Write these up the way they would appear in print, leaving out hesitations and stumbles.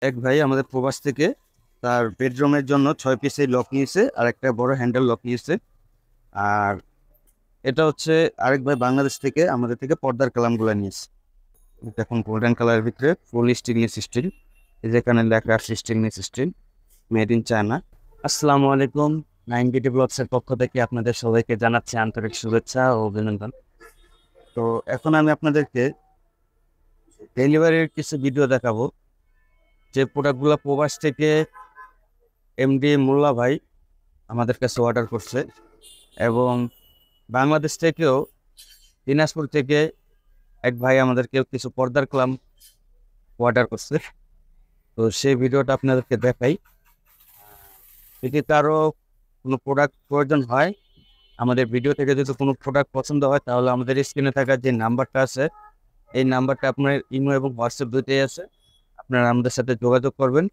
এক ভাই আমাদের প্রবাস থেকে তার বেডরুমের জন্য 6 পিসের লক নিয়েছে আর একটা বড় হ্যান্ডেল লক নিয়েছে। আর এটা হচ্ছে আরেক ভাই বাংলাদেশ থেকে আমাদের থেকে পর্দার কালামগুলো নিয়েছে। দেখুন গোল্ডেন কালারের ভিতরে ফুল স্টেনলেস স্টিল, যেখানে লেখা আছে stainless steel made in China. আসসালামু আলাইকুম। 9BD ব্লগসের পক্ষ থেকে আপনাদের সবাইকে জানাচ্ছি আন্তরিক শুভেচ্ছা ও অভিনন্দন। তো এখন আমি আপনাদেরকে ডেলিভারির কিছু ভিডিও দেখাবো, যে প্রোডাক্টগুলো প্রবাস থেকে এমডি মোল্লা ভাই আমাদের কাছে অর্ডার করছে, এবং বাংলাদেশ থেকেও দিনাজপুর থেকে এক ভাই আমাদেরকে কিছু পর্দার কলাম অর্ডার করছে। তো সেই ভিডিওটা আপনাদেরকে দেখাই। যদি কারো কোনো প্রোডাক্ট প্রয়োজন হয়, আমাদের ভিডিও থেকে যদি কোনো প্রোডাক্ট পছন্দ হয়, তাহলে আমাদের স্ক্রিনে থাকা যে নাম্বারটা আছে, এই নাম্বারটা আপনার ইমো এবং হোয়াটসঅ্যাপ দুটোই আছে, আপনারা আমাদের সাথে যোগাযোগ করবেন।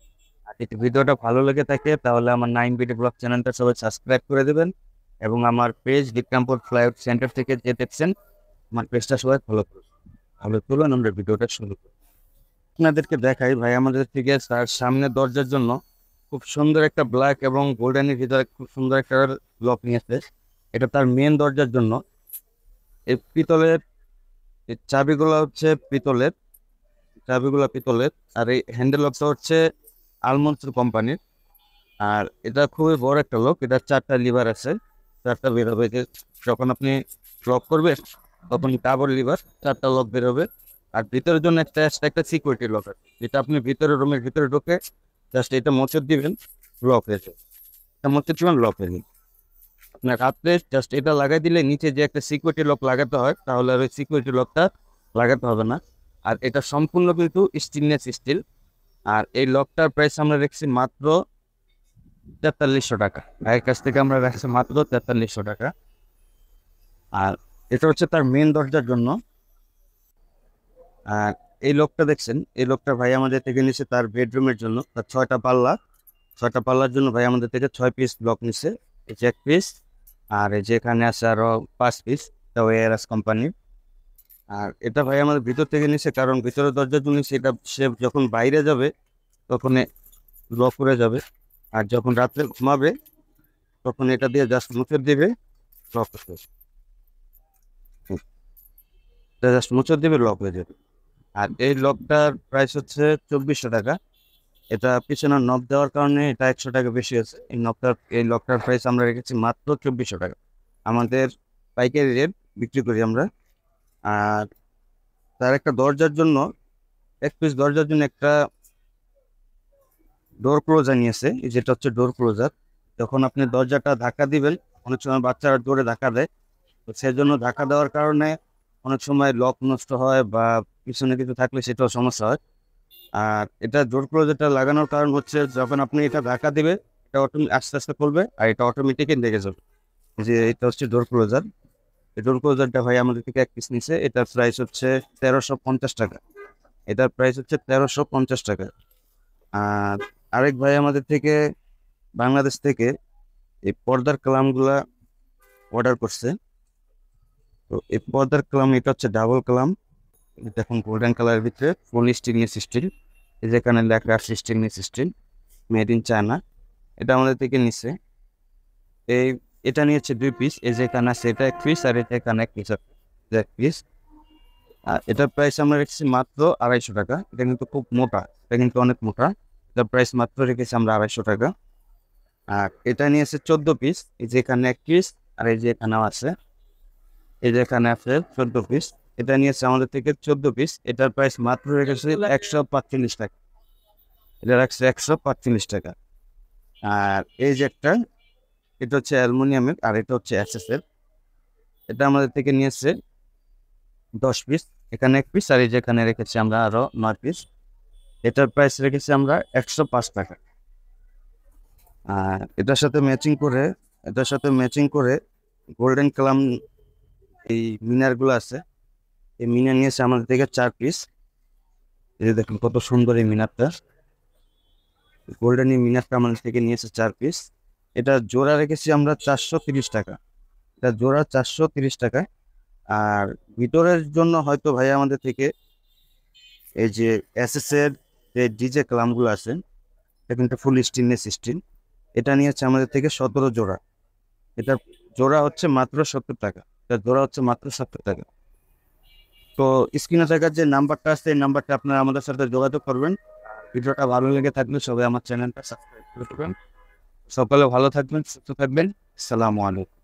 আর যদি ভিডিওটা ভালো লেগে থাকে তাহলে আমার 9BD ব্লগ চ্যানেলটা সবাই সাবস্ক্রাইব করে দেবেন, এবং আমার পেজ বিক্রমপুর ফ্লাইওভার সেন্টার থেকে যে দেখছেন আমার পেজটা সবাই ফলো করুন। তাহলে চলুন আমরা ভিডিওটা শুরু করি। আপনাদেরকে দেখাই ভাই আমাদের থেকে তার সামনে দরজার জন্য খুব সুন্দর একটা ব্ল্যাক এবং গোল্ডেনের ভিতরে খুব সুন্দর একটা লক নিয়েছে। এটা তার মেন দরজার জন্য। এই পিতলের এই চাবিগুলো হচ্ছে পিতলের, পিতলের। আর এই হ্যান্ডেল লকটা হচ্ছে আলমন্সুর কোম্পানির। আর এটা খুবই বড় একটা লক, এটা 4টা লিভার আছে, 4টা বেরোবে। যে যখন আপনি লক করবেন তখন ডাবল লিভার 4টা লক বেরোবে। আর ভিতরের জন্য একটা extra একটা সিকিউরিটি লক আছে, যেটা আপনি ভিতরে রুমের ভিতরে ঢুকে জাস্ট এটা মোচড় দিবেন, লক হয়ে যাবে। এটা মোচড় দিবেন, লক হয়ে যাবে। আপনার রাত্রে জাস্ট এটা লাগাই দিলে নিচে যে একটা সিকিউরিটি লক লাগাতে হয়, তাহলে আর ওই সিকিউরিটি লকটা লাগাতে হবে না। আর এটা সম্পূর্ণ কিন্তু স্টেনলেস স্টিল। আর এই লকটার প্রাইস আমরা রেখেছি মাত্র 4300 টাকা। ভাইয়ের কাছ থেকে আমরা রাখছি মাত্র 4300 টাকা। আর এটা হচ্ছে তার মেন দরজার জন্য। আর এই লকটা দেখছেন, এই লকটা ভাই আমাদের থেকে নিচ্ছে তার বেডরুমের জন্য, তার 6টা পাল্লা। 6টা পাল্লার জন্য ভাই আমাদের থেকে 6 পিস লক নিচ্ছে। এই যে 1 পিস, আর এই যে এখানে আছে আরো 5 পিস, তাও এআরএস কোম্পানি। আর এটা ভাই আমাদের ভিতর থেকে নিচ্ছে, কারণ ভিতরের দরজার জন্য নিচ্ছে, এটা সে যখন বাইরে যাবে তখন লক করে যাবে। আর যখন রাত্রে ঘুমাবে তখন এটা দিয়ে জাস্ট মুছে দিবে, লক হয়ে যাবে। জাস্ট মুছে দিবে, লক হয়ে যাবে। আর এই লকটার প্রাইস হচ্ছে 2400 টাকা। এটা পিছনে নক দেওয়ার কারণে এটা 100 টাকা বেশি আছে। এই লকটার প্রাইস আমরা রেখেছি মাত্র 2400 টাকা। আমাদের পাইকারি রেট বিক্রি করি আমরা। আর তার একটা দরজার জন্য, 1 পিস দরজার জন্য একটা ডোর ক্লোজার নিয়েছে, যেটা হচ্ছে ডোর ক্লোজার। যখন আপনি দরজাটা ধাক্কা দিবেন, অনেক সময় বাচ্চারা ডোরে ধাক্কা দেয়, তো সেজন্য ধাক্কা দেওয়ার কারণে অনেক সময় লক নষ্ট হয় বা পিছনে কিছু থাকলে সেটাও সমস্যা হয়। আর এটা ডোর ক্লোজারটা লাগানোর কারণ হচ্ছে, যখন আপনি এটা ধাক্কা দিবে এটা আস্তে আস্তে খুলবে, আর এটা অটোমেটিকই লেগে যাবে। যে এটা হচ্ছে ডোর ক্লোজার। এই ডোর ক্লোজারটা ভাই আমাদের থেকে 1 পিস নিছে। এটার প্রাইস হচ্ছে 1350 টাকা। এটার প্রাইস হচ্ছে 1350 টাকা। আর আরেক ভাই আমাদের থেকে বাংলাদেশ থেকে এই পর্দার কালামগুলা অর্ডার করছে। তো এই পর্দার কালাম এটা হচ্ছে ডাবল কালাম। দেখুন গোল্ডেন কালারের ভিতরে ফুল স্টেনলেস স্টিল, যেখানে লেখা আছে stainless steel made in China. এটা আমাদের থেকে নিচ্ছে। এই এটা নিয়েছে 2 পিস, এই যেখানে আছে এটা 1 পিস, আর এটা এখানে 1 পিস, 1 পিস। আর এটার প্রাইস আমরা রেখেছি মাত্র 250 টাকা। এটা কিন্তু খুব মোটা, এটা কিন্তু অনেক মোটা। এটার প্রাইস মাত্র রেখেছি আমরা 250 টাকা। আর এটা নিয়েছে 14 পিস, এই যে এখানে 1 পিস, আর এই যে এখানেও আছে, এই যে এখানে আছে 14 পিস। এটা নিয়েছে আমাদের থেকে 14 পিস। এটার প্রাইস মাত্র রেখেছে 145 টাকা। এটা রাখছে 145 টাকা। আর এই যে একটা, এটা হচ্ছে অ্যালুমিনিয়ামের, আর এটা হচ্ছে এসএস এর। এটা আমাদের থেকে নিয়েছে 10 পিস। এখানে 1 পিস, আর এই যে এখানে রেখেছি আমরা আরো 9 পিস। এটার প্রাইস রেখেছি আমরা 105 টাকা। আর এটার সাথে ম্যাচিং করে গোল্ডেন কালাম এই মিনার গুলো আছে, এই মিনার নিয়েছে আমাদের থেকে 4 পিস। এই যে দেখুন কত সুন্দর এই মিনারটা, গোল্ডেন এই মিনারটা আমাদের থেকে নিয়েছে 4 পিস। এটা জোড়া রেখেছি আমরা 430 টাকা। এটা জোড়া 430 টাকা। আর ভিতরের জন্য হয়তো ভাই আমাদের থেকে এই যে এসএস এর যে ডিজে ক্লামগুলো আছে এটা কিন্তু ফুল স্টেনলেস স্টিল। এটা নিয়েছে আমাদের থেকে 17 জোড়া। এটা জোড়া হচ্ছে মাত্র 70 টাকা। এটা জোড়া হচ্ছে মাত্র 70 টাকা। তো স্ক্রিনে থাকার যে নাম্বারটা আছে এই নাম্বারটা আপনারা আমাদের সাথে যোগাযোগ করবেন। ভিডিওটা ভালো লেগে থাকলে সবাই আমার চ্যানেলটা সাবস্ক্রাইব করে দেবেন। সকালে ভালো থাকবেন, সুস্থ থাকবেন। আসসালামু আলাইকুম।